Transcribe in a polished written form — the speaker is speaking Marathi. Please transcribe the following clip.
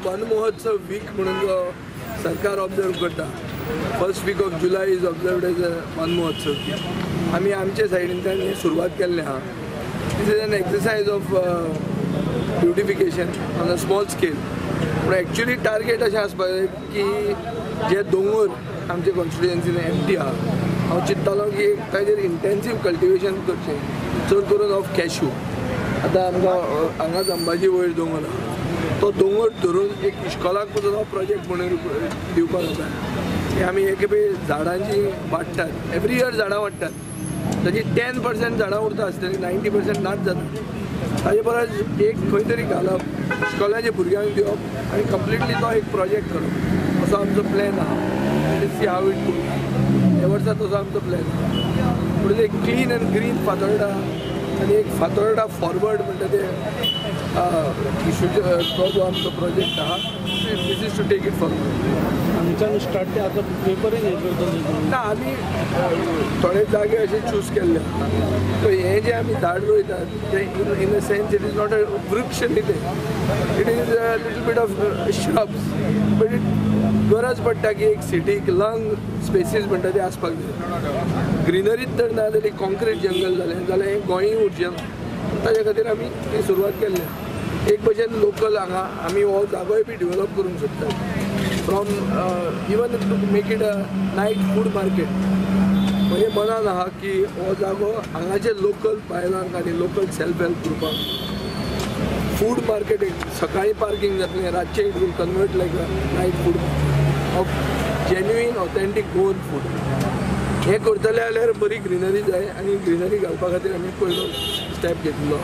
वन महोत्सव वीक म्हणून जो सरकार ऑब्जर्व करता, first week of July is observed as a Van Mahotsav. आमी आमचे सायडींतल्यान ही सुरवात केल्ली आहा. This is an exercise of beautification on a small scale. पूण एक्चुअली टार्गेट अशें आसपाक जाय की जे दोंगर आमचे कॉन्स्टिट्युएन्सीन एम्प्टी आहा, हांव चिंततालो की ताजेर इंटेन्सीव कल्टिवेशन करचें, चड करून ऑफ कॅश्यू. आतां आमकां हांगाच अंबाजी वयर दोंगर आहा, तो दोंगर धरून एक इश्कॉलाक पसून हो प्रोजेक्ट म्हणून दिवपाक जाता की आमी एक झाडांची वाडटात. एवरी इयर झाडां वाडटात, ताजी 10% झाडां उरता आसतलीं, 90% नाच जाता. ताजे परस एक खंय तरी घालप, इश्कॉलाच्या भुरग्यांक दिवप आनी कंप्लिटली तो एक प्रोजेक्ट करप, असो आमचो प्लॅन आहा. See how it goes. ह्या वर्सा तसो आमचो प्लॅन आहा. म्हणून एक क्लीन एंड ग्रीन फातोर्डा आनी एक फातोर्डा फॉरवर्ड म्हणटा ते तो जो आमचो प्रोजेक्ट आहा, this is to take it forward. आमच्यान स्टार्ट ते आतां पेपरीन हे करता ना, आमी थोडे जागे अशे चूज केल्ले आहा. सो हे जे आमी झाड रोयतात ते in a sense it is not a वृक्ष न्ही ते, it is a little bit of shrubs. But it गरज पडटा की एक सिटीक लंग स्पेसीस म्हणटा ते आसपाक जाय. ग्रिनरीच जर ना जाल्यार कॉन्क्रीट जंगल जालें जाल्यार हें गोंय उरचें ना. ताजे खातीर आमी ही सुरवात केल्ली. एक भशेन लोकल हांगा आमी हो जागोय बी डेवलप करूंक सोदतात, from even to make it a night food market. म्हणजे मनान आहा की हो जागो हांगाचे लोकल बायलांक आनी लोकल सेल्फ हेल्प ग्रुपांक फूड मार्केट, सकाळीं पार्किंग जातलें, रातचें it will convert like a night food of genuine authentic Goan food. हें करतले जाल्यार बरी ग्रिनरी जाय, आनी ग्रिनरी घालपा खातीर आमी पयलो स्टेप घेतलो.